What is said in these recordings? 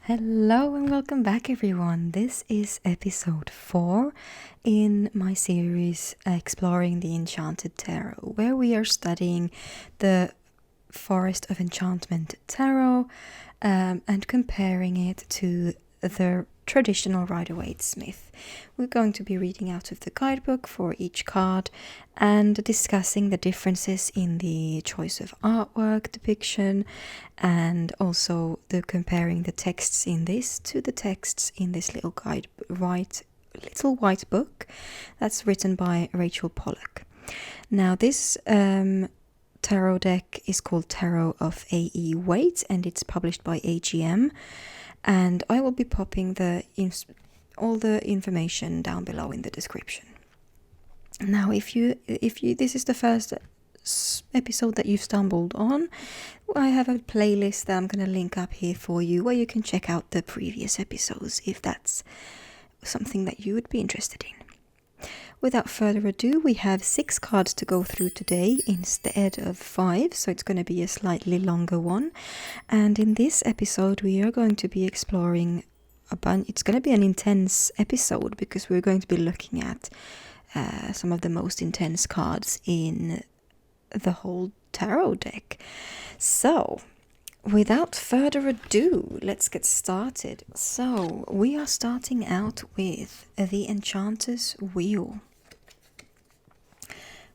Hello and welcome back, everyone. This is episode 4 in my series exploring the Enchanted Tarot, where we are studying the Forest of Enchantment Tarot and comparing it to the traditional Rider-Waite-Smith. We're going to be reading out of the guidebook for each card and discussing the differences in the choice of artwork depiction, and also comparing the texts in this to the texts in this little little white book that's written by Rachel Pollack. Now this tarot deck is called Tarot of A.E. Waite and it's published by AGM, and I will be popping all the information down below in the description. Now if you this is the first episode that you've stumbled on, I have a playlist that I'm going to link up here for you where you can check out the previous episodes if that's something that you would be interested in. Without further ado, we have 6 cards to go through today instead of 5, so it's going to be a slightly longer one. And in this episode we are going to be exploring it's going to be an intense episode because we're going to be looking at some of the most intense cards in the whole tarot deck. So without further ado, let's get started. So we are starting out with the Enchanter's Wheel,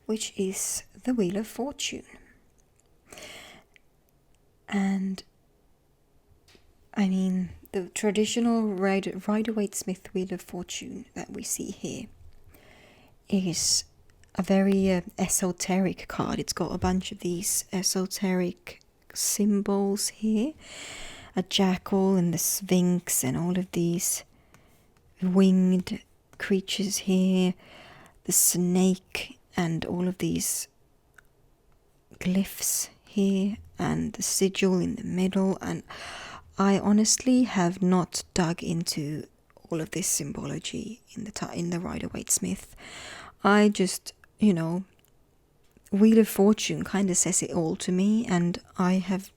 which is the Wheel of Fortune. And I mean, the traditional Rider-Waite-Smith Wheel of Fortune that we see here is a very esoteric card. It's got a bunch of these esoteric symbols here, a jackal and the sphinx and all of these winged creatures here, the snake and all of these glyphs here, and the sigil in the middle. And I honestly have not dug into all of this symbology in the Rider-Waite-Smith. I just, Wheel of Fortune kind of says it all to me, and I have,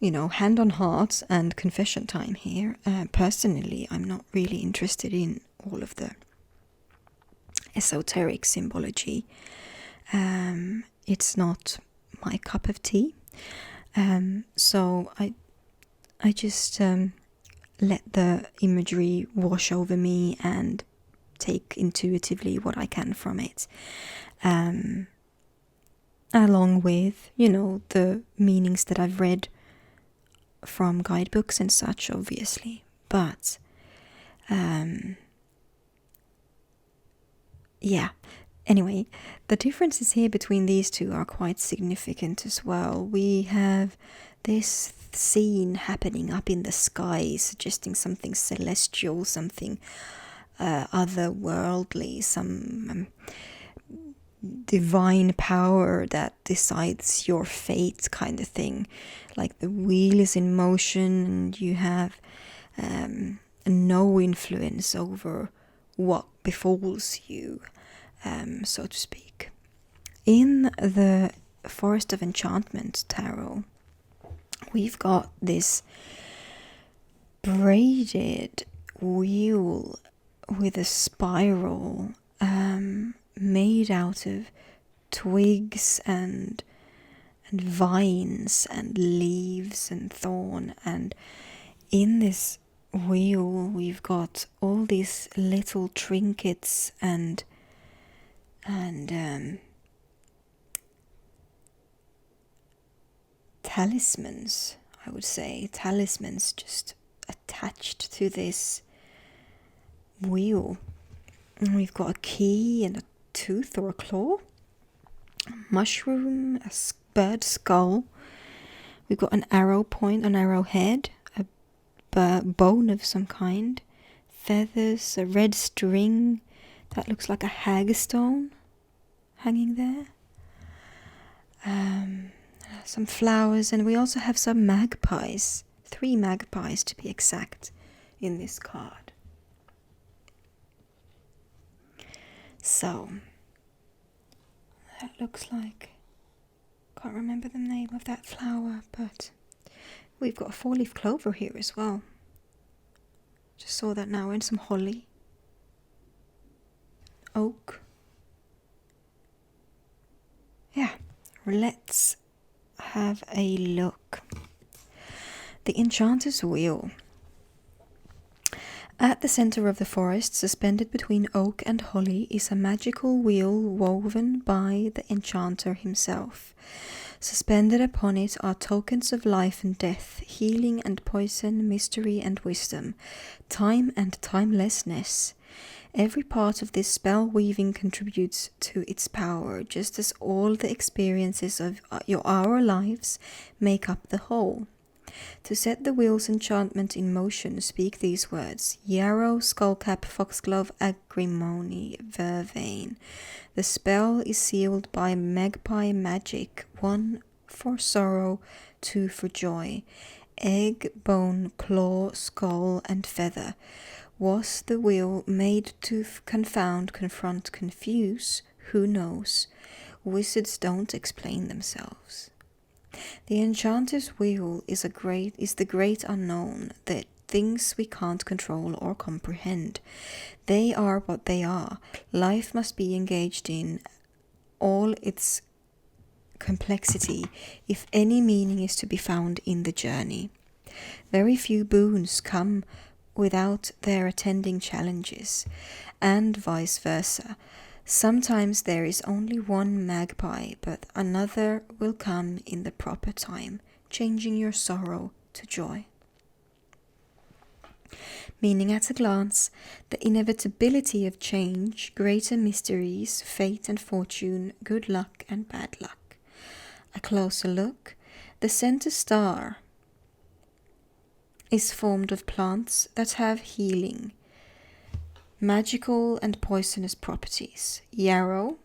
hand on heart and confession time here. Personally, I'm not really interested in all of the esoteric symbology. It's not my cup of tea. So I just let the imagery wash over me and take intuitively what I can from it. Along with, the meanings that I've read from guidebooks and such, obviously. But, anyway, the differences here between these two are quite significant as well. We have this scene happening up in the sky, suggesting something celestial, something otherworldly, some divine power that decides your fate kind of thing. Like the wheel is in motion and you have no influence over what befalls you, so to speak. In the Forest of Enchantment Tarot, we've got this braided wheel with a spiral made out of twigs and vines and leaves and thorn, and in this wheel we've got all these little trinkets and talismans, I would say. Talismans just attached to this wheel. And we've got a key and a tooth or a claw, a mushroom, a bird skull. We've got an arrow point, an arrowhead, a bone of some kind, feathers, a red string that looks like a hagstone hanging there, some flowers, and we also have some magpies, 3 magpies to be exact, in this card. So that looks like, can't remember the name of that flower, but we've got a 4-leaf clover here as well. Just saw that now, and some holly. Oak. Yeah, let's have a look. The Enchanter's Wheel. At the center of the forest, suspended between oak and holly, is a magical wheel woven by the Enchanter himself. Suspended upon it are tokens of life and death, healing and poison, mystery and wisdom, time and timelessness. Every part of this spell weaving contributes to its power, just as all the experiences of our lives make up the whole. To set the wheel's enchantment in motion, speak these words: Yarrow, Skullcap, Foxglove, Agrimony, Vervain. The spell is sealed by magpie magic, 1 for sorrow, 2 for joy. Egg, bone, claw, skull, and feather. Was the wheel made to confound, confront, confuse? Who knows? Wizards don't explain themselves. The Enchanter's Wheel is the great unknown, the things we can't control or comprehend. They are what they are. Life must be engaged in all its complexity if any meaning is to be found in the journey. Very few boons come without their attending challenges, and vice versa. Sometimes there is only one magpie, but another will come in the proper time, changing your sorrow to joy. Meaning at a glance, the inevitability of change, greater mysteries, fate and fortune, good luck and bad luck. A closer look, the center star is formed of plants that have healing, magical and poisonous properties. Yarrow,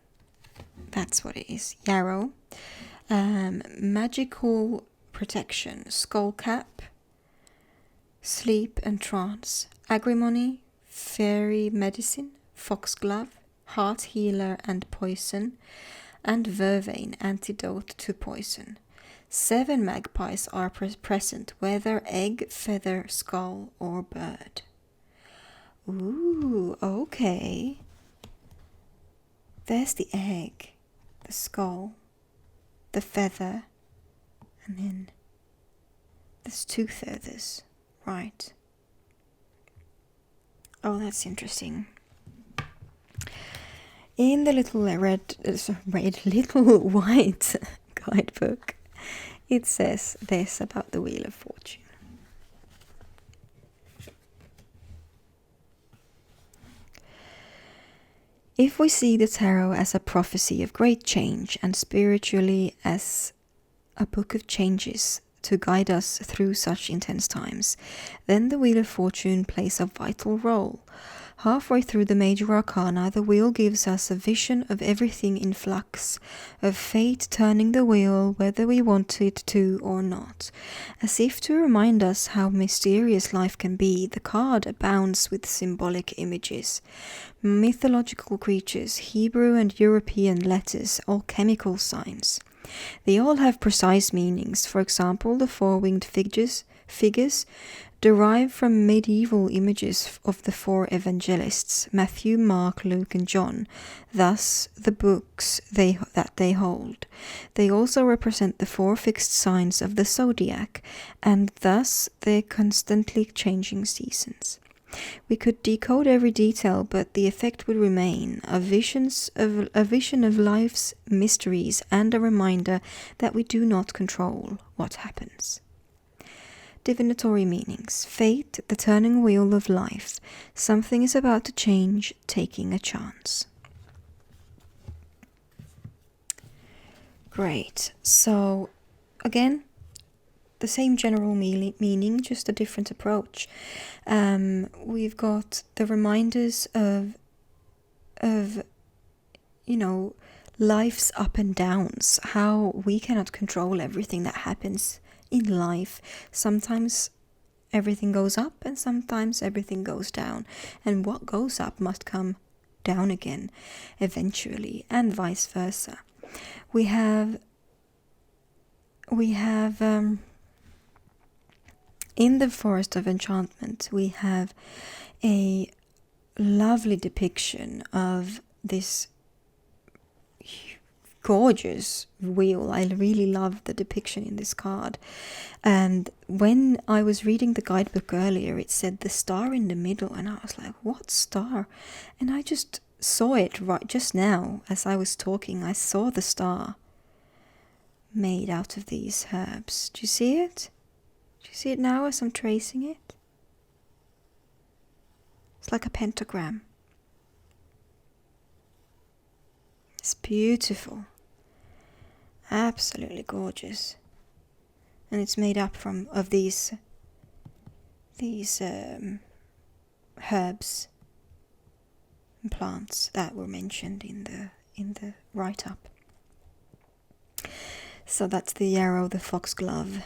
that's what it is, yarrow. Magical protection, skullcap, sleep and trance. Agrimony, fairy medicine. Foxglove, heart healer and poison. And vervain, antidote to poison. 7 magpies are present, whether egg, feather, skull, or bird. Ooh, okay. There's the egg, the skull, the feather, and then there's 2 feathers, right? Oh, that's interesting. In the little little white guidebook, it says this about the Wheel of Fortune. If we see the tarot as a prophecy of great change and spiritually as a book of changes to guide us through such intense times, then the Wheel of Fortune plays a vital role. Halfway through the major arcana, the wheel gives us a vision of everything in flux, of fate turning the wheel whether we want it to or not. As if to remind us how mysterious life can be, the card abounds with symbolic images. Mythological creatures, Hebrew and European letters, alchemical signs. They all have precise meanings. For example, the 4-winged figures derive from medieval images of the 4 evangelists, Matthew, Mark, Luke, and John, thus the books that they hold. They also represent the 4 fixed signs of the zodiac, and thus their constantly changing seasons. We could decode every detail, but the effect would remain, a vision of life's mysteries and a reminder that we do not control what happens. Divinatory meanings. Fate, the turning wheel of life. Something is about to change, taking a chance. Great. So, again, the same general meaning, just a different approach. We've got the reminders of life's up and downs, how we cannot control everything that happens in life. Sometimes everything goes up and sometimes everything goes down, and what goes up must come down again eventually, and vice versa. We have in the Forest of Enchantment, we have a lovely depiction of this gorgeous wheel. I really love the depiction in this card. And when I was reading the guidebook earlier, it said the star in the middle, and I was like, what star? And I just saw it right just now as I was talking. I saw the star made out of these herbs. Do you see it? Do you see it now as I'm tracing it? It's like a pentagram. It's beautiful. Absolutely gorgeous. And it's made up of these herbs and plants that were mentioned in the write-up. So that's the yarrow, the foxglove,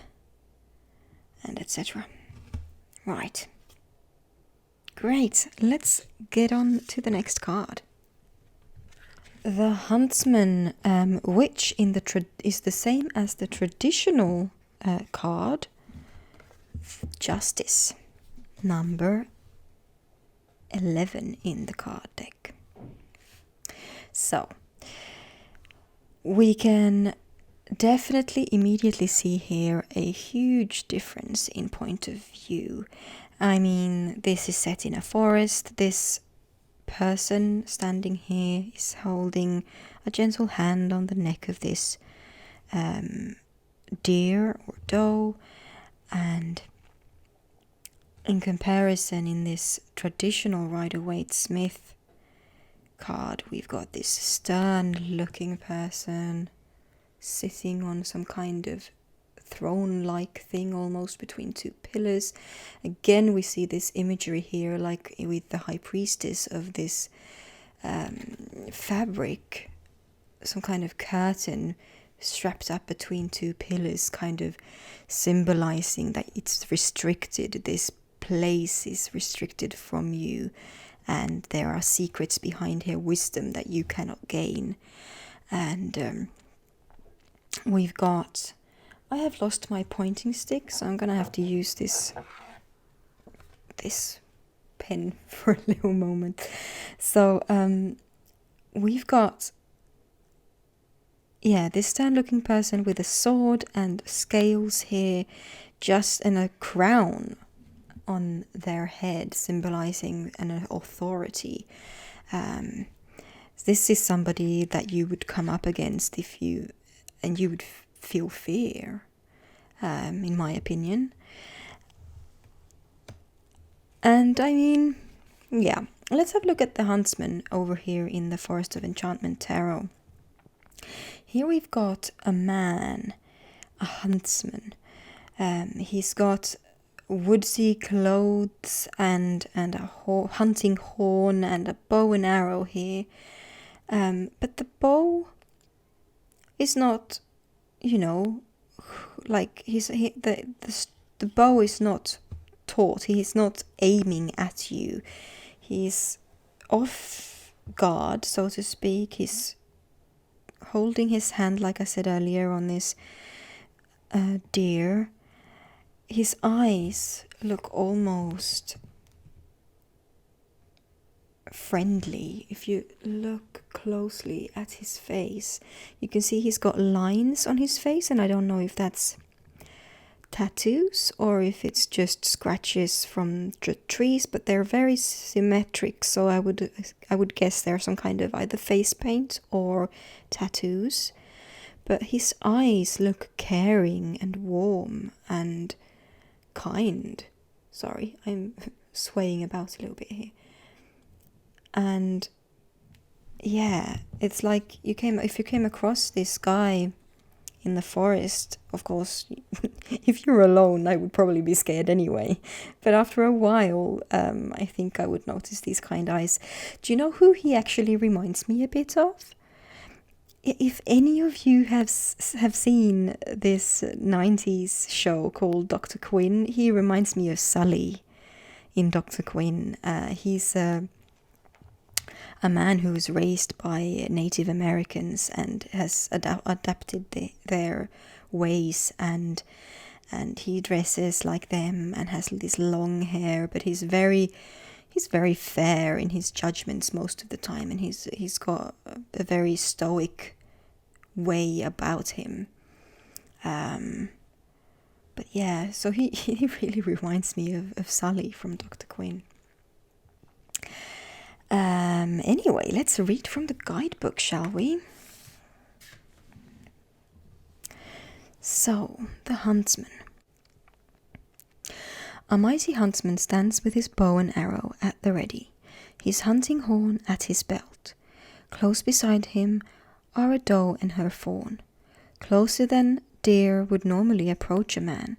and etc. Right. Great. Let's get on to the next card. The Huntsman, which is the same as the traditional card, Justice, number 11 in the card deck. So, we can definitely immediately see here a huge difference in point of view. I mean, this is set in a forest. This person standing here is holding a gentle hand on the neck of this deer or doe, and in comparison, in this traditional Rider-Waite-Smith card, we've got this stern looking person sitting on some kind of throne-like thing almost between two pillars. Again, we see this imagery here like with the high priestess of this fabric, some kind of curtain strapped up between two pillars, kind of symbolizing that it's restricted. This place is restricted from you, and there are secrets behind here, wisdom that you cannot gain. And we've got, I have lost my pointing stick, so I'm gonna have to use this pen for a little moment. So we've got, yeah, this stern looking person with a sword and scales here, and a crown on their head, symbolizing an authority. This is somebody that you would come up against you would feel fear, in my opinion. And I mean, yeah, let's have a look at the Huntsman over here in the Forest of Enchantment Tarot. Here we've got a man, a huntsman. He's got woodsy clothes and a hunting horn and a bow and arrow here. But the bow is not, like the bow is not taut. He's not aiming at you. He's off guard, so to speak. He's holding his hand, like I said earlier, on this deer. His eyes look almost friendly. If you look closely at his face, you can see he's got lines on his face, and I don't know if that's tattoos or if it's just scratches from trees, but they're very symmetric, so I would guess they're some kind of either face paint or tattoos. But his eyes look caring and warm and kind. Sorry, I'm swaying about a little bit here. And yeah, it's like if you came across this guy in the forest, of course, if you're alone, I would probably be scared anyway. But after a while, I think I would notice these kind eyes. Do you know who he actually reminds me a bit of? If any of you have seen this 90s show called Dr. Quinn, he reminds me of Sully in Dr. Quinn. He's a man who was raised by Native Americans and has adapted their ways, and and he dresses like them and has this long hair, but he's very fair in his judgments most of the time, and he's got a very stoic way about him. But yeah, so he really reminds me of Sully from Dr. Quinn. Anyway, let's read from the guidebook, shall we? So, the Huntsman. A mighty huntsman stands with his bow and arrow at the ready, his hunting horn at his belt. Close beside him are a doe and her fawn, closer than deer would normally approach a man.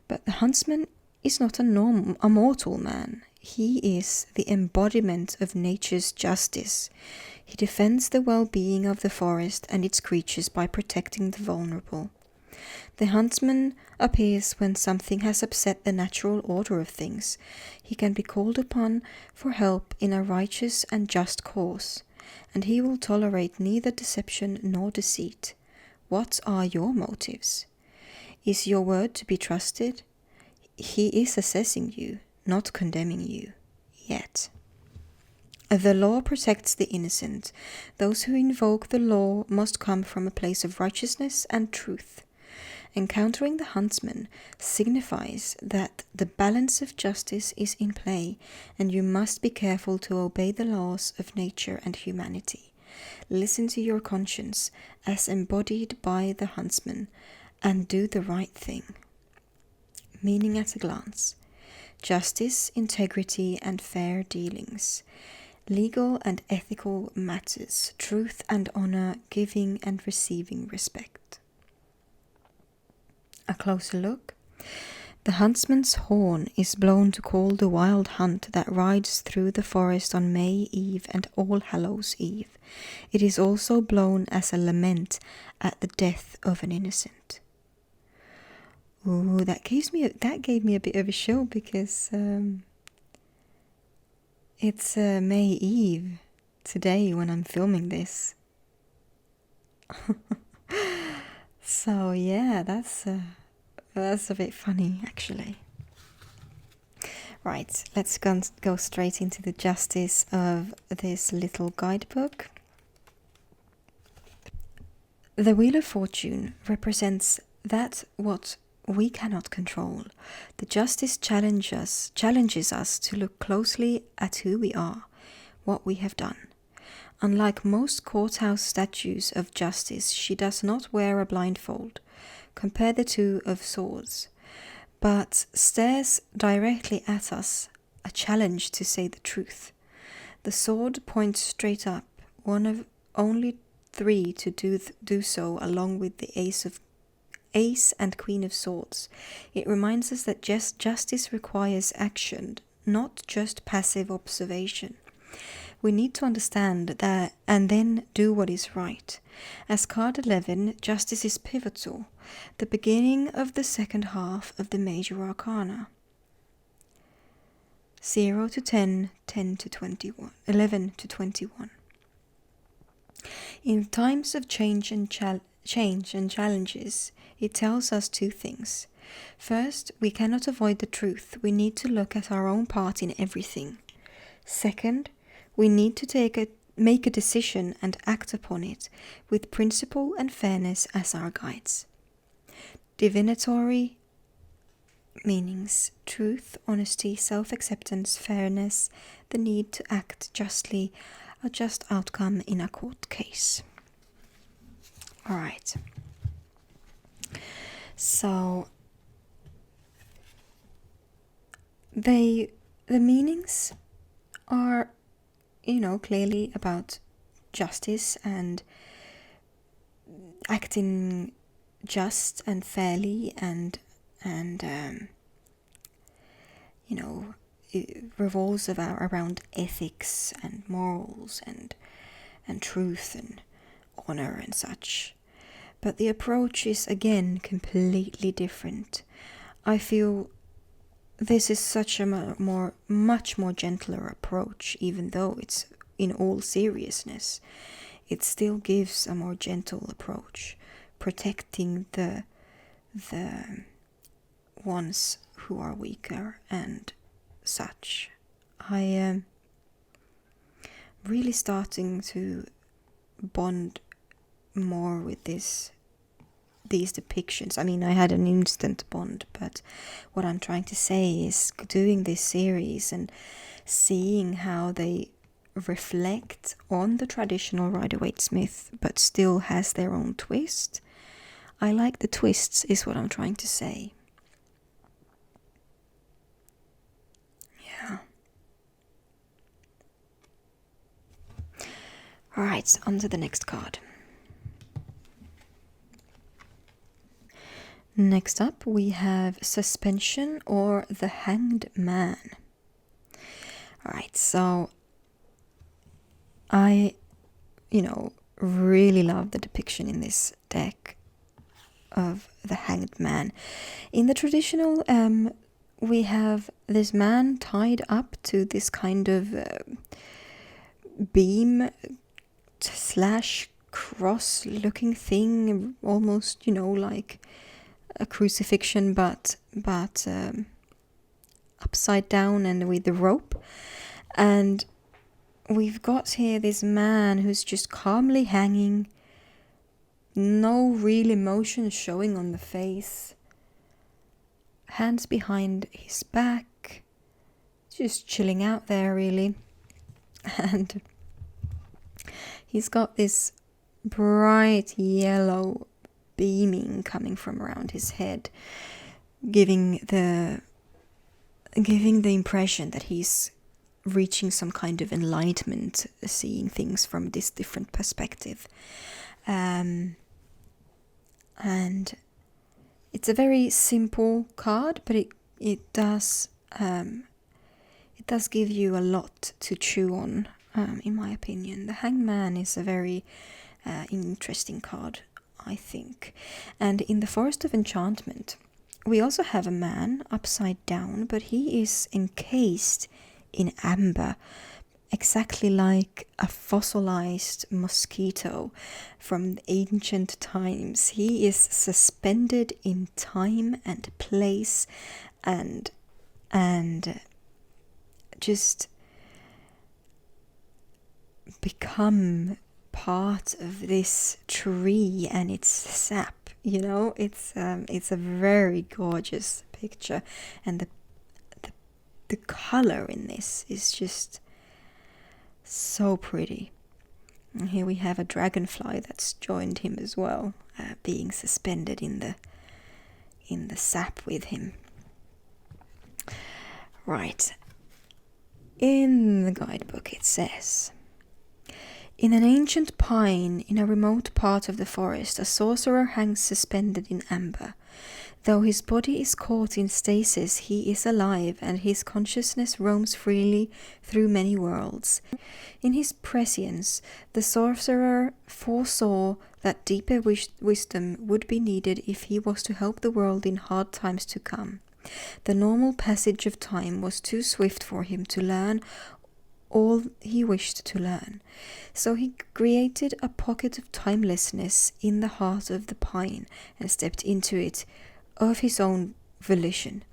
But the huntsman is not a mortal man. He is the embodiment of nature's justice. He defends the well-being of the forest and its creatures by protecting the vulnerable. The huntsman appears when something has upset the natural order of things. He can be called upon for help in a righteous and just cause, and he will tolerate neither deception nor deceit. What are your motives? Is your word to be trusted? He is assessing you, not condemning you, yet. The law protects the innocent. Those who invoke the law must come from a place of righteousness and truth. Encountering the huntsman signifies that the balance of justice is in play, and you must be careful to obey the laws of nature and humanity. Listen to your conscience as embodied by the huntsman, and do the right thing. Meaning at a glance: justice, integrity, and fair dealings. Legal and ethical matters, truth and honor, giving and receiving respect. A closer look. The huntsman's horn is blown to call the wild hunt that rides through the forest on May Eve and All Hallows Eve. It is also blown as a lament at the death of an innocent. Ooh, that gave me a bit of a chill, because it's May Eve today when I'm filming this. So yeah, that's a bit funny, actually. Right, let's go straight into the justice of this little guidebook. The Wheel of Fortune represents that what we cannot control. The justice challenges us to look closely at who we are, what we have done. Unlike most courthouse statues of justice, she does not wear a blindfold. Compare the Two of Swords, but stares directly at us, a challenge to say the truth. The sword points straight up, one of only 3 to do so, along with the Ace and Queen of Swords. It reminds us that justice requires action, not just passive observation. We need to understand that and then do what is right. As card 11, justice is pivotal, the beginning of the second half of the major arcana. 0 to 10, 10 to 21, 11 to 21. In times of change and challenges, it tells us 2 things. First, we cannot avoid the truth. We need to look at our own part in everything. Second, we need to make a decision and act upon it with principle and fairness as our guides. Divinatory meanings: truth, honesty, self-acceptance, fairness, the need to act justly, a just outcome in a court case. Alright. So the meanings are, clearly about justice and acting just and fairly, and it revolves around ethics and morals and truth and honor and such. But the approach is again completely different. I feel this is such a much more gentler approach, even though it's in all seriousness. It still gives a more gentle approach, protecting the ones who are weaker and such. I am really starting to bond more with these depictions. I mean, I had an instant bond, but what I'm trying to say is doing this series and seeing how they reflect on the traditional Rider-Waite-Smith but still has their own twist. I like the twists, is what I'm trying to say. Yeah. Alright, on to the next card. Next up we have Suspension or the Hanged Man. Alright, so I, really love the depiction in this deck of the Hanged Man. In the traditional, we have this man tied up to this kind of beam / cross looking thing, almost, like a crucifixion, but upside down and with the rope. And we've got here this man who's just calmly hanging, no real emotion showing on the face, hands behind his back, just chilling out there really. And he's got this bright yellow beaming coming from around his head, giving the impression that he's reaching some kind of enlightenment, seeing things from this different perspective. And it's a very simple card, but it does give you a lot to chew on, in my opinion. The Hangman is a very interesting card, I think. And in the Forest of Enchantment, we also have a man upside down, but he is encased in amber, exactly like a fossilized mosquito from ancient times. He is suspended in time and place and just become part of this tree and its sap. It's a very gorgeous picture, and the color in this is just so pretty. And here we have a dragonfly that's joined him as well, being suspended in the sap with him. Right. In the guidebook it says, in an ancient pine in a remote part of the forest, a sorcerer hangs suspended in amber. Though his body is caught in stasis, he is alive, and his consciousness roams freely through many worlds. In his prescience, the sorcerer foresaw that deeper wisdom would be needed if he was to help the world in hard times to come. The normal passage of time was too swift for him to learn all he wished to learn. So he created a pocket of timelessness in the heart of the pine and stepped into it of his own volition.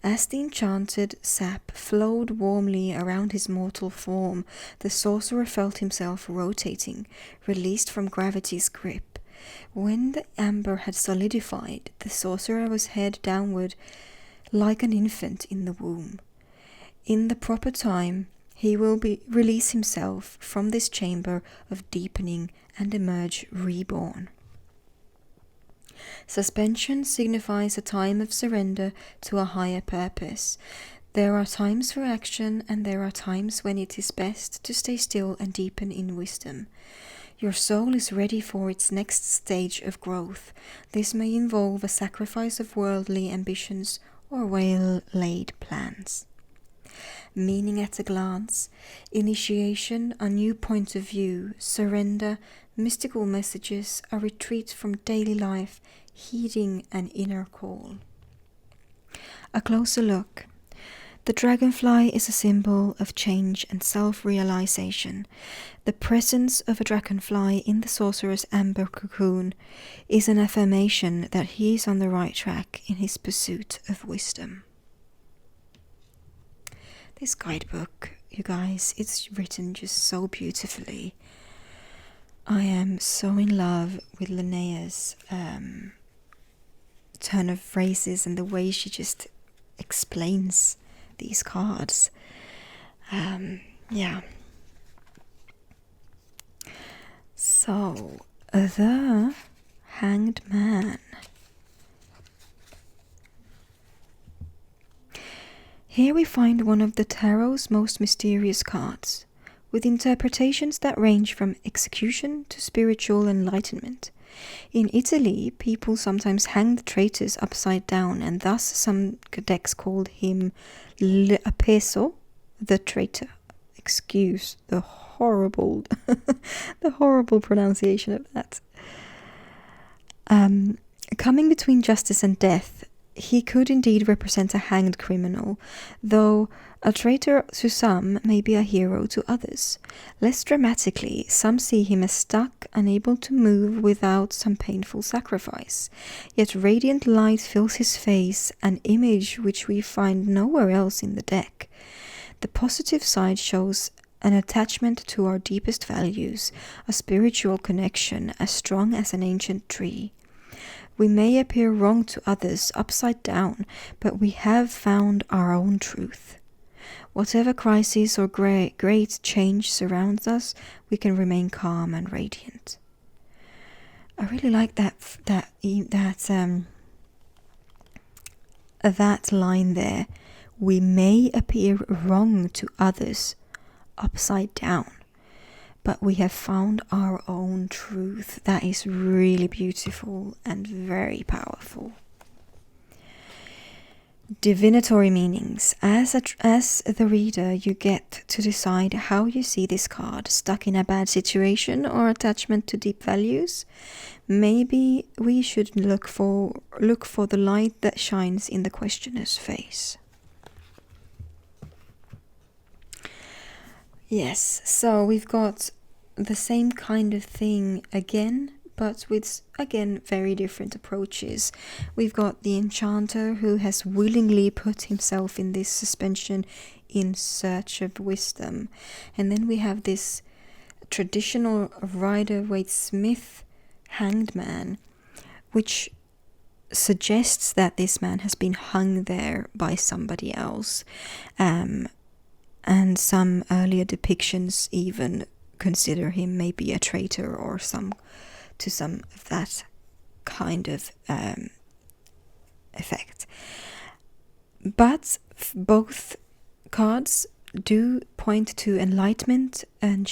As the enchanted sap flowed warmly around his mortal form, the sorcerer felt himself rotating, released from gravity's grip. When the amber had solidified, the sorcerer was head downward like an infant in the womb. In the proper time, he will release himself from this chamber of deepening and emerge reborn. Suspension signifies a time of surrender to a higher purpose. There are times for action, and there are times when it is best to stay still and deepen in wisdom. Your soul is ready for its next stage of growth. This may involve a sacrifice of worldly ambitions or well-laid plans. Meaning at a glance: initiation, a new point of view, surrender, mystical messages, a retreat from daily life, heeding an inner call. A closer look. The dragonfly is a symbol of change and self-realization. The presence of a dragonfly in the sorcerer's amber cocoon is an affirmation that he is on the right track in his pursuit of wisdom. This guidebook, you guys, it's written just so beautifully. I am so in love with Linnea's turn of phrases and the way she just explains these cards. Yeah. So, the Hanged Man. Here we find one of the tarot's most mysterious cards, with interpretations that range from execution to spiritual enlightenment. In Italy, people sometimes hang the traitors upside down, and thus some decks called him l'appeso, the traitor. Excuse the horrible, the horrible pronunciation of that. Coming between justice and death, he could indeed represent a hanged criminal, though a traitor to some may be a hero to others. Less dramatically, some see him as stuck, unable to move without some painful sacrifice. Yet radiant light fills his face, an image which we find nowhere else in the deck. The positive side shows an attachment to our deepest values, a spiritual connection as strong as an ancient tree. We may appear wrong to others, upside down, but we have found our own truth. Whatever crisis or great change surrounds us, we can remain calm and radiant. I really like that line there. We may appear wrong to others, upside down, but we have found our own truth. That is really beautiful and very powerful. Divinatory meanings. As the reader, you get to decide how you see this card, stuck in a bad situation or attachment to deep values. Maybe we should look for the light that shines in the questioner's face. Yes, so we've got the same kind of thing again, but with, again, very different approaches. We've got the Enchanter who has willingly put himself in this suspension in search of wisdom. And then we have this traditional Rider-Waite-Smith hanged man, which suggests that this man has been hung there by somebody else. And some earlier depictions even consider him maybe a traitor or some of that kind of effect. But both cards do point to enlightenment and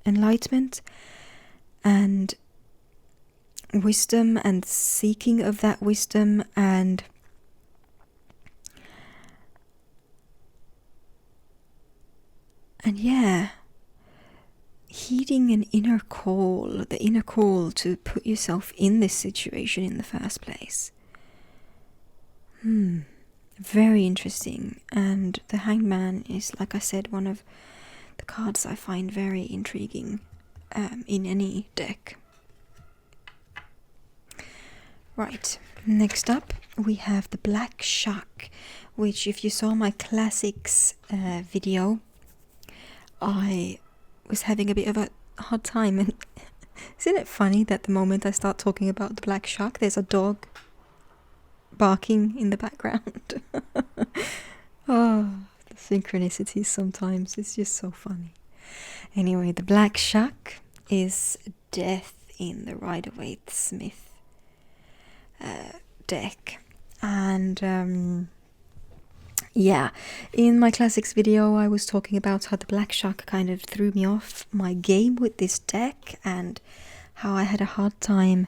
enlightenment and wisdom and seeking of that wisdom and yeah, heeding an inner call, the inner call to put yourself in this situation in the first place. Very interesting. And the Hanged Man is, like I said, one of the cards I find very intriguing in any deck. Right, next up we have the Black Shuck, which, if you saw my classics video, I was having a bit of a hard time. And isn't it funny that the moment I start talking about the Black Shuck, there's a dog barking in the background. Oh, the synchronicities sometimes, it's just so funny. Anyway, the Black Shuck is death in the Rider-Waite-Smith deck. And yeah, in my classics video I was talking about how the Black Shuck kind of threw me off my game with this deck and how I had a hard time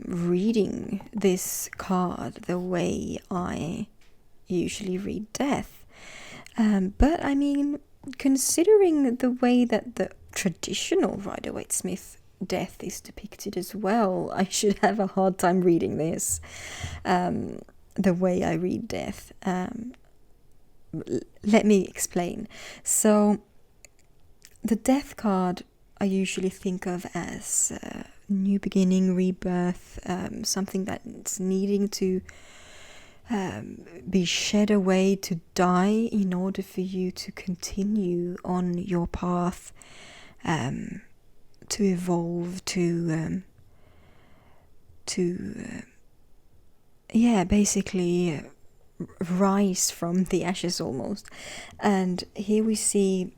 reading this card the way I usually read death. But I mean, considering the way that the traditional Rider-Waite-Smith death is depicted as well, I should have a hard time reading this. the way I read death. Let me explain. So the death card I usually think of as new beginning, rebirth, something that's needing to be shed away, to die in order for you to continue on your path, to evolve, to basically rise from the ashes almost. And here we see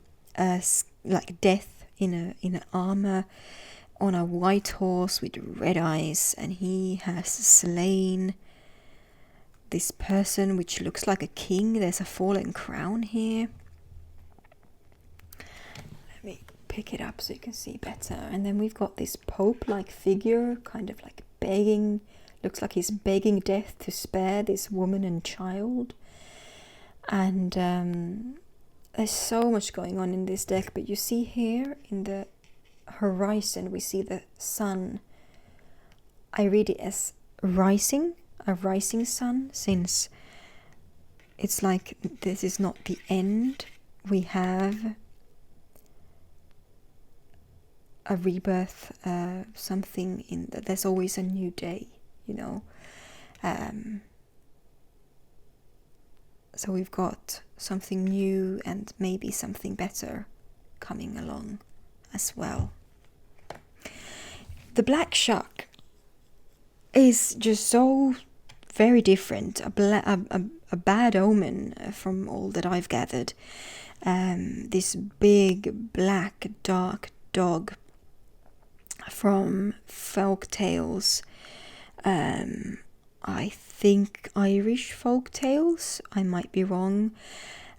like death in an armor on a white horse with red eyes, and he has slain this person which looks like a king. There's a fallen crown here. Let me pick it up so you can see better. And then we've got this pope-like figure, kind of like begging, looks like he's begging death to spare this woman and child. And there's so much going on in this deck, but you see here in the horizon we see the sun. I read it as rising, a rising sun, since it's like this is not the end. We have a rebirth, something in that. There's always a new day, you know. So we've got something new and maybe something better coming along as well. The black shuck is just so very different, a bad omen from all that I've gathered. This big black dark dog from folk tales, I think Irish folk tales, I might be wrong,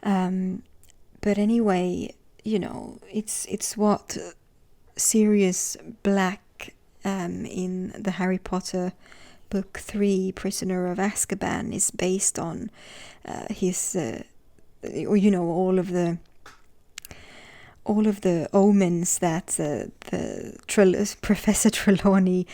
but anyway, you know, it's what Sirius Black in the Harry Potter book 3, Prisoner of Azkaban, is based on. His you know, all of the omens that Professor Trelawney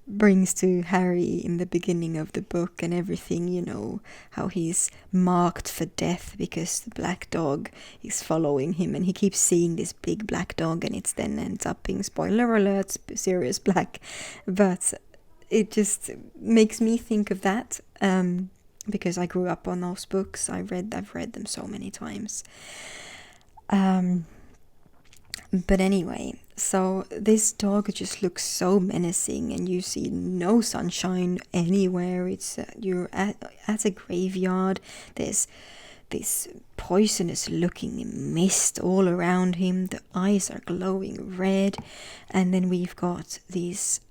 brings to Harry in the beginning of the book and everything, you know, how he's marked for death because the black dog is following him and he keeps seeing this big black dog, and it then ends up being, spoiler alert, Sirius Black. But it just makes me think of that because I grew up on those books. I've read them so many times. But anyway, so this dog just looks so menacing, and you see no sunshine anywhere. It's you're at a graveyard. There's this poisonous looking mist all around him. The eyes are glowing red, and then we've got these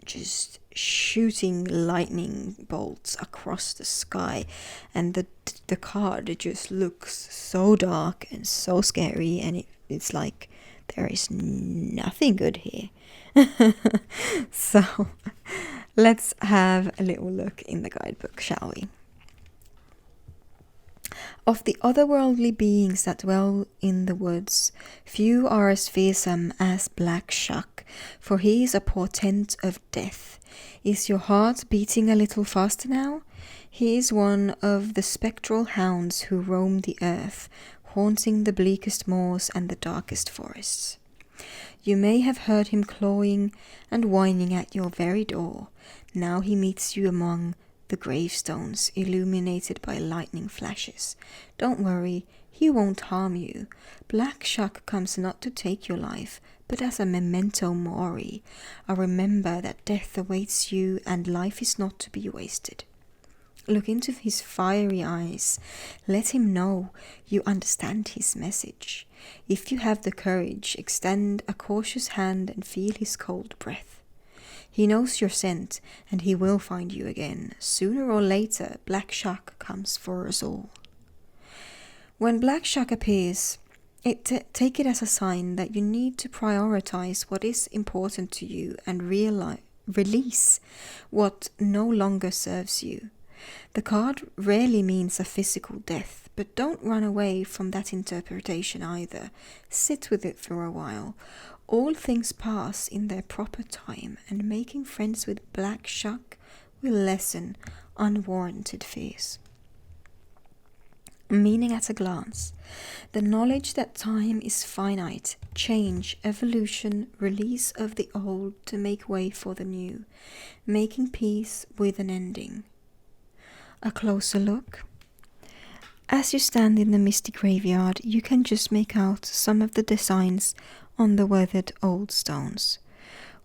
just shooting lightning bolts across the sky, and the card just looks so dark and so scary, and it's like there is nothing good here. So let's have a little look in the guidebook, shall we? Of the otherworldly beings that dwell in the woods, few are as fearsome as Black Shuck, for he is a portent of death. Is your heart beating a little faster now? He is one of the spectral hounds who roam the earth, haunting the bleakest moors and the darkest forests. You may have heard him clawing and whining at your very door. Now he meets you among the gravestones illuminated by lightning flashes. Don't worry, he won't harm you. Black Shuck comes not to take your life, but as a memento mori, a remember that death awaits you and life is not to be wasted. Look into his fiery eyes. Let him know you understand his message. If you have the courage, extend a cautious hand and feel his cold breath. He knows your scent, and he will find you again. Sooner or later, Black Shuck comes for us all. When Black Shuck appears, take it as a sign that you need to prioritize what is important to you and release what no longer serves you. The card rarely means a physical death, but don't run away from that interpretation either. Sit with it for a while. All things pass in their proper time, and making friends with Black Shuck will lessen unwarranted fears. Meaning at a glance, the knowledge that time is finite, change, evolution, release of the old to make way for the new, making peace with an ending. A closer look. As you stand in the misty graveyard, you can just make out some of the designs on the weathered old stones.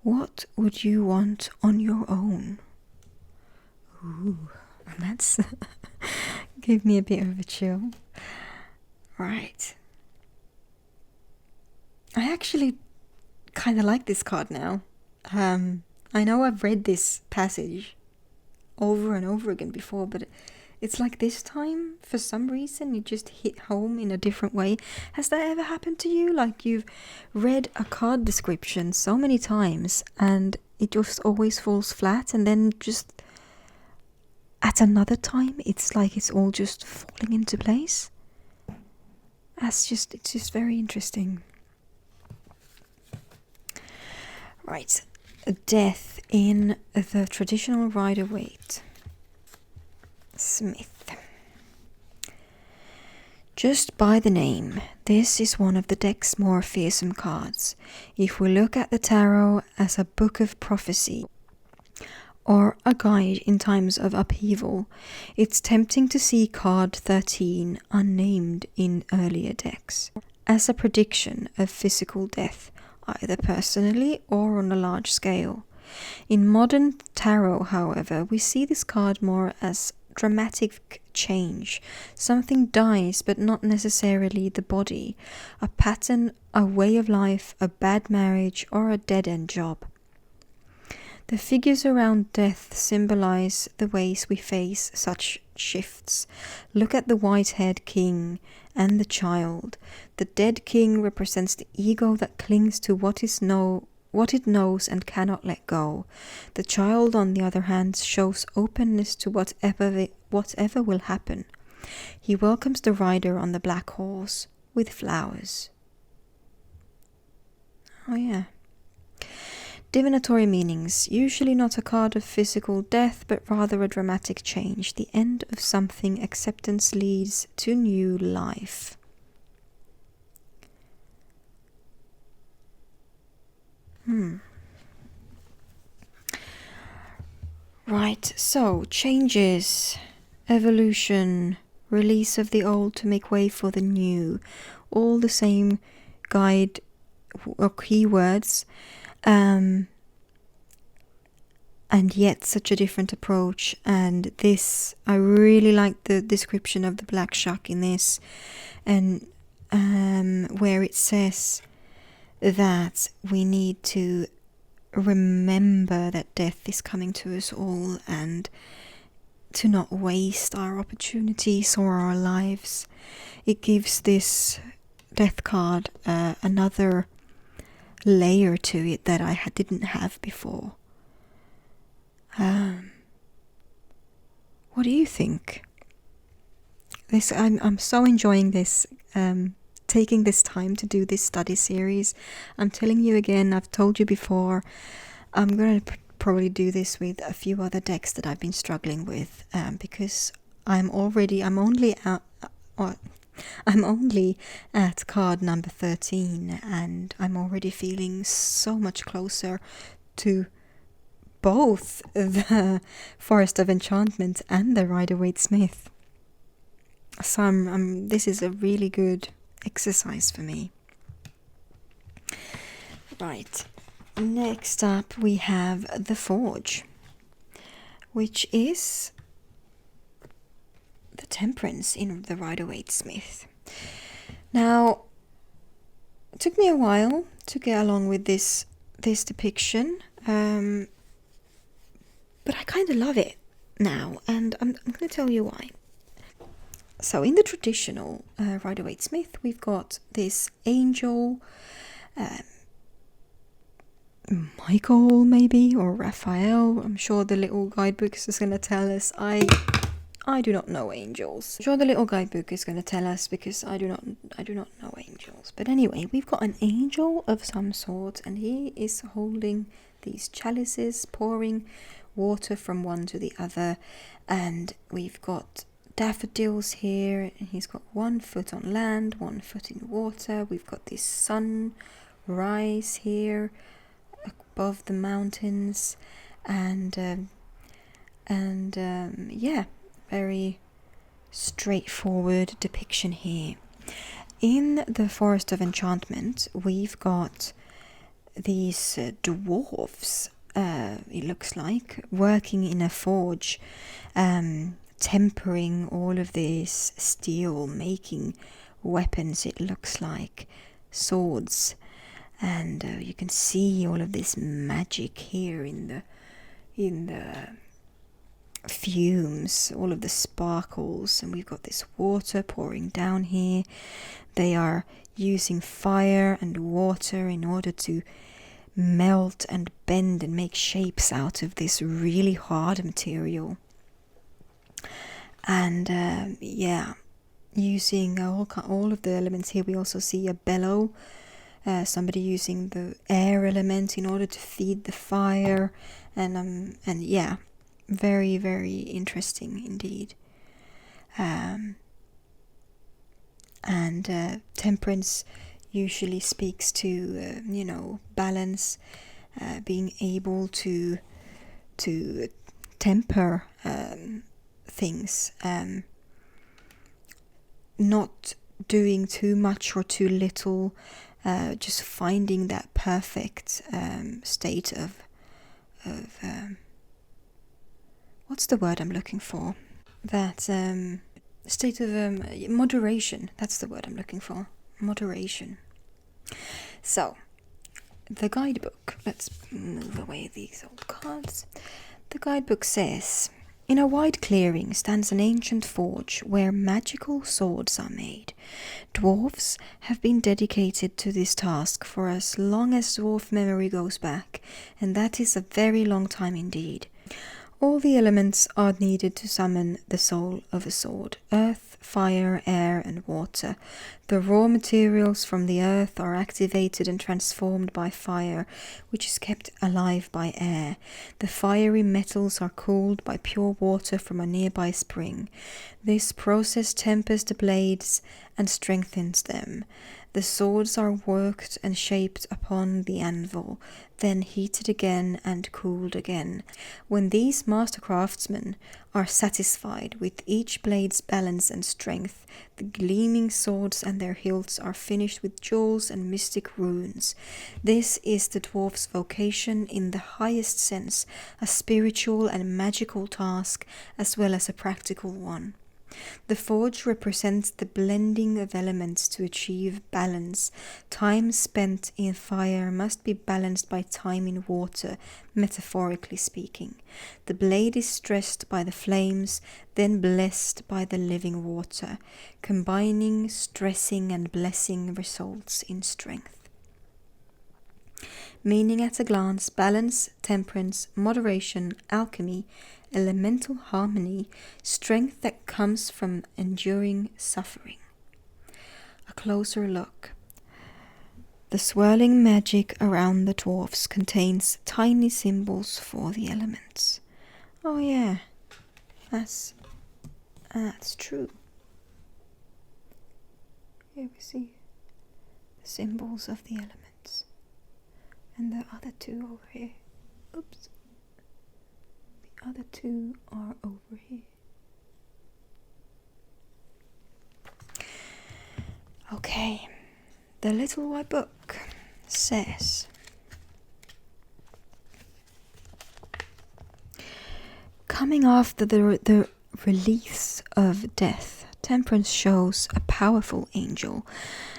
What would you want on your own? Ooh, that's gave me a bit of a chill. Right. I actually kind of like this card now. I know I've read this passage over and over again before, but it's like this time, for some reason, it just hit home in a different way. Has that ever happened to you? Like you've read a card description so many times and it just always falls flat, and then just at another time, it's like it's all just falling into place? It's just very interesting. Right. Death in the traditional Rider-Waite Smith. Just by the name, this is one of the deck's more fearsome cards. If we look at the tarot as a book of prophecy or a guide in times of upheaval, it's tempting to see card 13 unnamed in earlier decks as a prediction of physical death, either personally or on a large scale. In modern tarot, however, we see this card more as dramatic change. Something dies, but not necessarily the body. A pattern, a way of life, a bad marriage, or a dead-end job. The figures around death symbolize the ways we face such shifts. Look at the white-haired king and the child. The dead king represents the ego that clings to what it knows and cannot let go. The child, on the other hand, shows openness to whatever will happen. He welcomes the rider on the black horse with flowers. Oh yeah. Divinatory meanings, usually not a card of physical death, but rather a dramatic change. The end of something, acceptance leads to new life. Right, so changes, evolution, release of the old to make way for the new, all the same guide or keywords, and yet such a different approach. And this, I really like the description of the black shuck in this, and where it says that we need to remember that death is coming to us all, and to not waste our opportunities or our lives. It gives this death card another layer to it that I didn't have before. What do you think? I'm so enjoying this, taking this time to do this study series. I'm telling you again, I've told you before, I'm going to probably do this with a few other decks that I've been struggling with, because I'm only at card number 13, and I'm already feeling so much closer to both the Forest of Enchantment and the Rider-Waite Smith. So this is a really good exercise for me. Right, next up we have the Forge, which is the Temperance in the Rider-Waite Smith. Now, it took me a while to get along with this depiction, but I kind of love it now, and I'm going to tell you why. So in the traditional Rider-Waite Smith, we've got this angel, Michael maybe, or Raphael. I'm sure the little guidebook is going to tell us. I do not know angels. I'm sure the little guidebook is going to tell us, because I do not know angels. But anyway, we've got an angel of some sort, and he is holding these chalices, pouring water from one to the other. And we've got daffodils here, and he's got 1 foot on land, 1 foot in water. We've got this sunrise here above the mountains, and yeah, very straightforward depiction here. In the Forest of Enchantment, we've got these dwarves, it looks like, working in a forge, tempering all of this steel, making weapons, it looks like swords. And you can see all of this magic here in the fumes, all of the sparkles. And we've got this water pouring down here. They are using fire and water in order to melt and bend and make shapes out of this really hard material. And yeah, using all of the elements here. We also see a bellow, somebody using the air element in order to feed the fire, and yeah, very, very interesting indeed. And Temperance usually speaks to balance, being able to temper things, not doing too much or too little, just finding that perfect state of what's the word I'm looking for? That state of moderation. That's the word I'm looking for. Moderation. So, the guidebook. Let's move away these old cards. The guidebook says, in a wide clearing stands an ancient forge where magical swords are made. Dwarves have been dedicated to this task for as long as dwarf memory goes back, and that is a very long time indeed. All the elements are needed to summon the soul of a sword: earth, fire, air, and water. The raw materials from the earth are activated and transformed by fire, which is kept alive by air. The fiery metals are cooled by pure water from a nearby spring. This process tempers the blades and strengthens them. The swords are worked and shaped upon the anvil, then heated again and cooled again. When these master craftsmen are satisfied with each blade's balance and strength, the gleaming swords and their hilts are finished with jewels and mystic runes. This is the dwarf's vocation in the highest sense, a spiritual and magical task as well as a practical one. The forge represents the blending of elements to achieve balance. Time spent in fire must be balanced by time in water, metaphorically speaking. The blade is stressed by the flames, then blessed by the living water. Combining, stressing, and blessing results in strength. Meaning at a glance: balance, temperance, moderation, alchemy, elemental harmony, strength that comes from enduring suffering. A closer look. The swirling magic around the dwarfs contains tiny symbols for the elements. Oh yeah, that's true. Here we see the symbols of the elements. And the other two over here. Oops. The other two are over here. Okay. The little white book says, coming after the release of death, Temperance shows a powerful angel,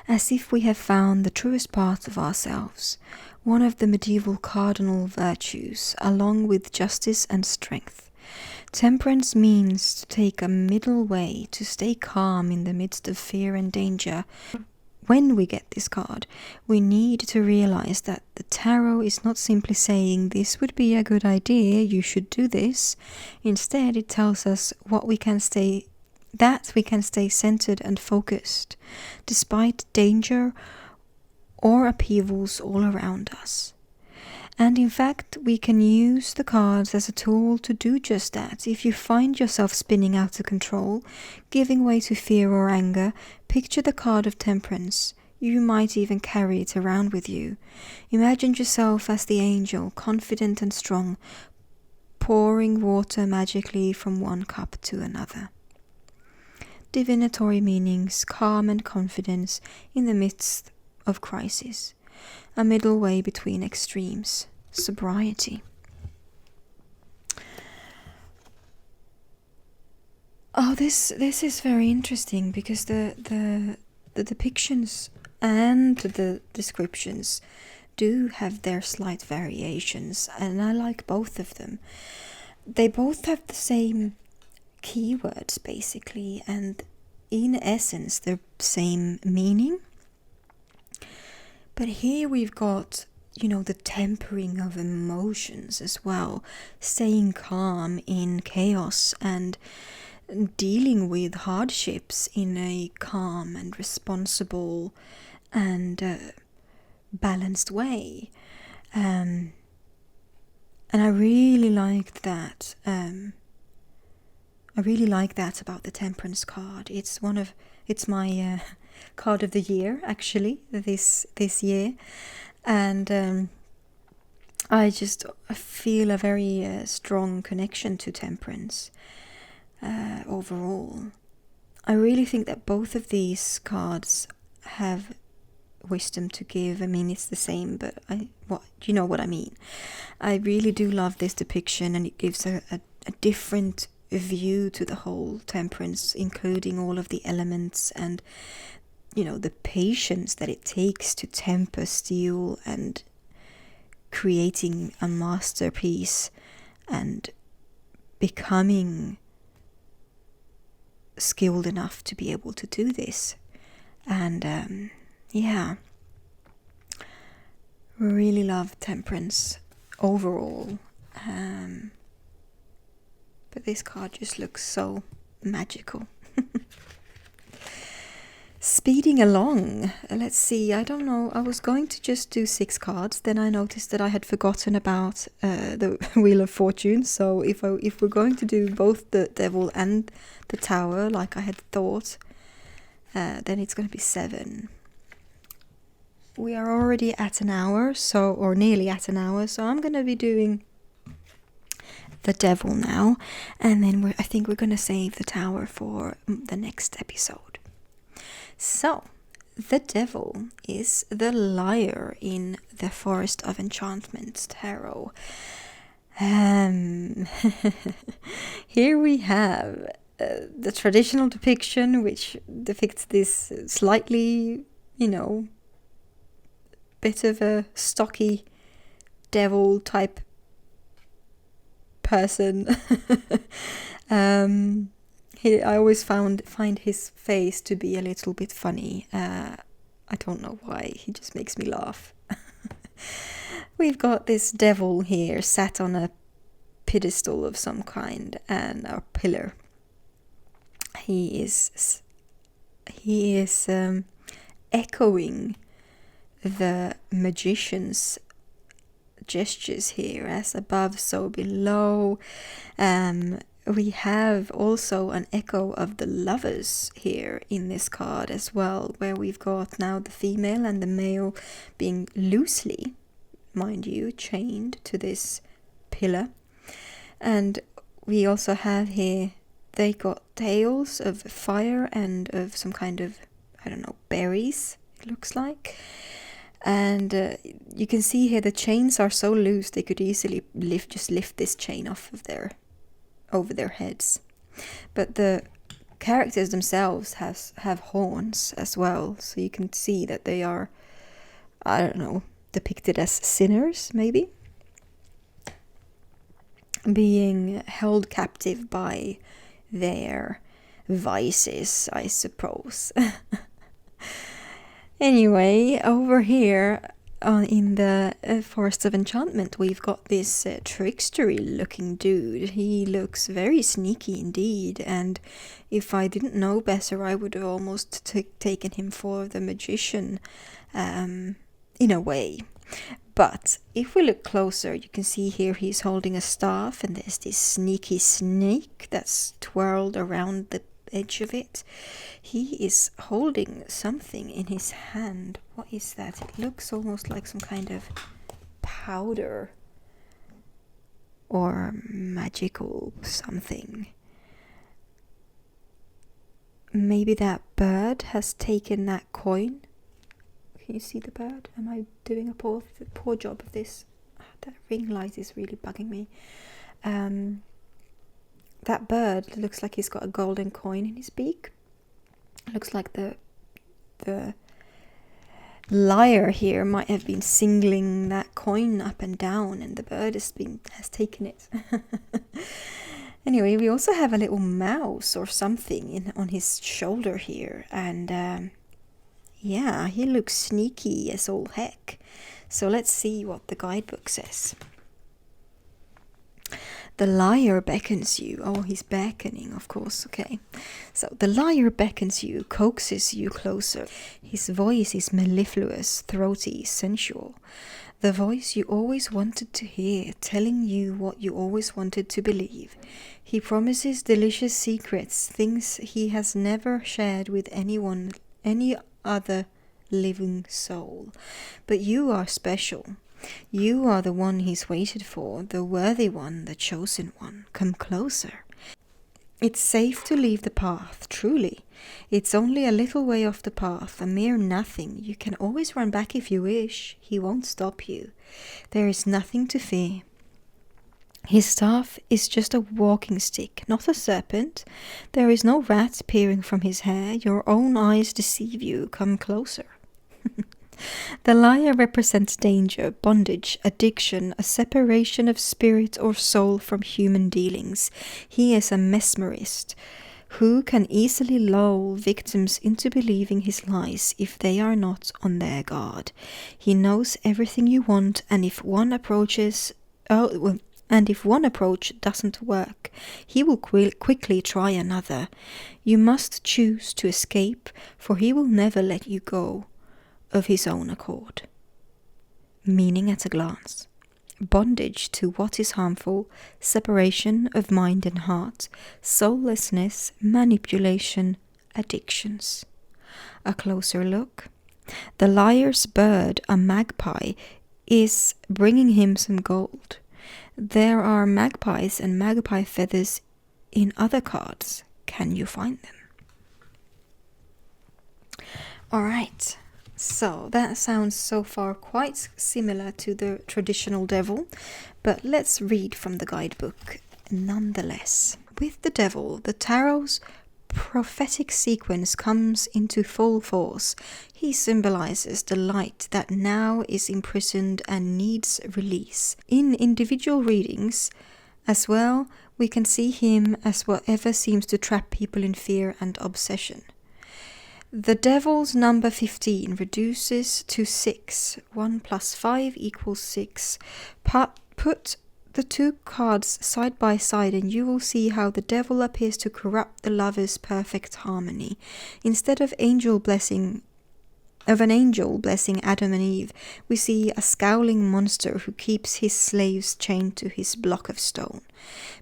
as if we have found the truest part of ourselves, one of the medieval cardinal virtues, along with justice and strength. Temperance means to take a middle way, to stay calm in the midst of fear and danger. When we get this card, we need to realize that the tarot is not simply saying this would be a good idea, you should do this. Instead, it tells us that we can stay centered and focused, despite danger or upheavals all around us. And in fact, we can use the cards as a tool to do just that. If you find yourself spinning out of control, giving way to fear or anger, picture the card of Temperance. You might even carry it around with you. Imagine yourself as the angel, confident and strong, pouring water magically from one cup to another. Divinatory meanings, calm and confidence in the midst of crisis. A middle way between extremes. Sobriety. Oh, this is very interesting because the depictions and the descriptions do have their slight variations, and I like both of them. They both have the same keywords basically, and in essence the same meaning. But here we've got, the tempering of emotions as well, staying calm in chaos and dealing with hardships in a calm and responsible and balanced way. And I really liked that. I really like that about the Temperance card. It's my card of the year, actually, this year. And I just feel a very strong connection to Temperance overall. I really think that both of these cards have wisdom to give. I mean, it's the same, but you know what I mean. I really do love this depiction, and it gives a different view to the whole Temperance, including all of the elements and the patience that it takes to temper steel and creating a masterpiece and becoming skilled enough to be able to do this. And really love Temperance overall. But this card just looks so magical. Speeding along, let's see, I don't know, I was going to just do 6 cards, then I noticed that I had forgotten about the Wheel of Fortune, so if we're going to do both the Devil and the Tower, like I had thought, then it's going to be 7. We are already at an hour, or nearly at an hour, so I'm going to be doing the Devil now, and then I think we're going to save the Tower for the next episode. So, the Devil is the liar in the Forest of Enchantment Tarot. Here we have the traditional depiction, which depicts this slightly, bit of a stocky devil type person. I always find his face to be a little bit funny. I don't know why, he just makes me laugh. We've got this devil here sat on a pedestal of some kind and a pillar. He is echoing the magician's gestures here, as above so below. We have also an echo of the lovers here in this card as well, where we've got now the female and the male being loosely, mind you, chained to this pillar. And we also have here, they got tails of fire and of some kind of, berries, it looks like. And you can see here the chains are so loose they could easily lift this chain off of over their heads. But the characters themselves have horns as well, so you can see that they are, depicted as sinners, maybe, being held captive by their vices, I suppose. Anyway, over here in the Forest of Enchantment, we've got this trickstery looking dude. He looks very sneaky indeed, and if I didn't know better, I would have almost taken him for the magician in a way. But if we look closer, you can see here he's holding a staff, and there's this sneaky snake that's twirled around the edge of it. He is holding something in his hand. What is that? It looks almost like some kind of powder or magical something. Maybe that bird has taken that coin. Can you see the bird? Am I doing a poor job of this? That ring light is really bugging me. That bird looks like he's got a golden coin in his beak. Looks like the liar here might have been singling that coin up and down, and the bird has taken it. Anyway, we also have a little mouse or something on his shoulder here, and yeah, he looks sneaky as all heck. So let's see what the guidebook says. The liar beckons you. Oh, he's beckoning, of course. Okay. So the liar beckons you, coaxes you closer. His voice is mellifluous, throaty, sensual. The voice you always wanted to hear, telling you what you always wanted to believe. He promises delicious secrets, things he has never shared with any other living soul. But you are special. You are the one he's waited for, the worthy one, the chosen one. Come closer. It's safe to leave the path, truly. It's only a little way off the path, a mere nothing. You can always run back if you wish. He won't stop you. There is nothing to fear. His staff is just a walking stick, not a serpent. There is no rat peering from his hair. Your own eyes deceive you. Come closer. The liar represents danger, bondage, addiction, a separation of spirit or soul from human dealings. He is a mesmerist who can easily lull victims into believing his lies if they are not on their guard. He knows everything you want, and if one approach doesn't work, he will quickly try another. You must choose to escape, for he will never let you go of his own accord. Meaning at a glance. Bondage to what is harmful, separation of mind and heart, soullessness, manipulation, addictions. A closer look. The liar's bird, a magpie, is bringing him some gold. There are magpies and magpie feathers in other cards. Can you find them? Alright. So that sounds so far quite similar to the traditional devil, but let's read from the guidebook nonetheless. With the devil, the tarot's prophetic sequence comes into full force. He symbolizes the light that now is imprisoned and needs release. In individual readings as well, we can see him as whatever seems to trap people in fear and obsession. The devil's number 15 reduces to 6. 1 plus 5 equals 6. Put the two cards side by side and you will see how the devil appears to corrupt the lovers' perfect harmony. Instead of an angel blessing Adam and Eve, we see a scowling monster who keeps his slaves chained to his block of stone.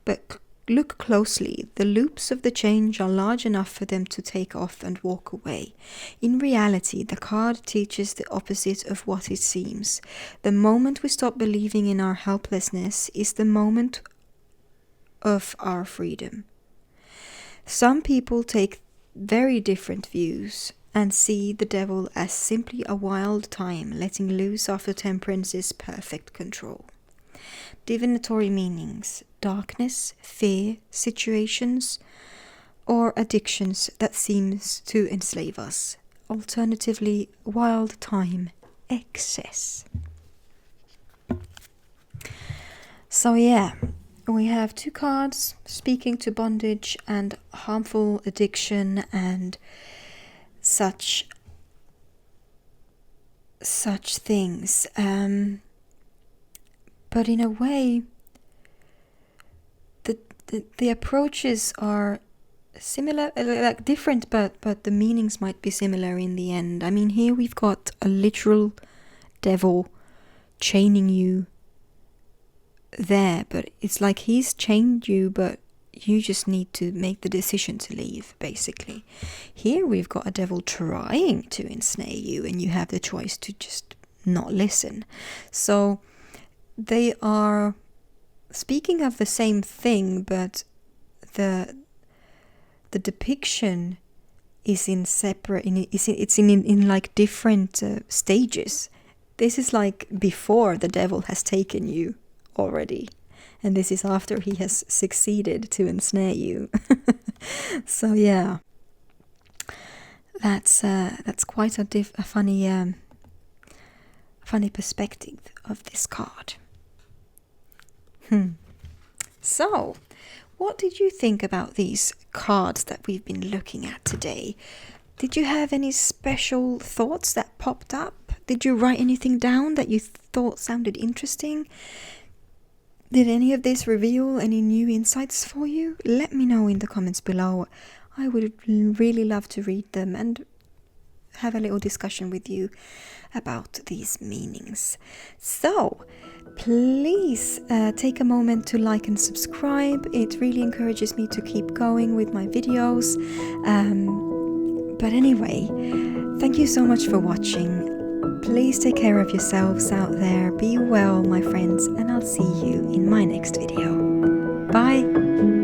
But look closely. The loops of the chain are large enough for them to take off and walk away. In reality, the card teaches the opposite of what it seems. The moment we stop believing in our helplessness is the moment of our freedom. Some people take very different views and see the devil as simply a wild time letting loose after Temperance's perfect control. Divinatory meanings: darkness, fear, situations, or addictions that seems to enslave us. Alternatively, wild time, excess. So yeah, we have two cards speaking to bondage and harmful addiction and such things. But in a way, the approaches are similar, like different, but the meanings might be similar in the end. I mean, here we've got a literal devil chaining you there, but it's like he's chained you, but you just need to make the decision to leave, basically. Here we've got a devil trying to ensnare you, and you have the choice to just not listen. So they are speaking of the same thing, but the depiction is in separate, it's in like different stages. This is like before the devil has taken you already, and this is after he has succeeded to ensnare you. So yeah, that's quite a funny perspective of this card. So, what did you think about these cards that we've been looking at today? Did you have any special thoughts that popped up? Did you write anything down that you thought sounded interesting? Did any of this reveal any new insights for you? Let me know in the comments below. I would really love to read them and have a little discussion with you about these meanings. So, please take a moment to like and subscribe. It really encourages me to keep going with my videos. But anyway, thank you so much for watching. Please take care of yourselves out there. Be well, my friends, and I'll see you in my next video. Bye!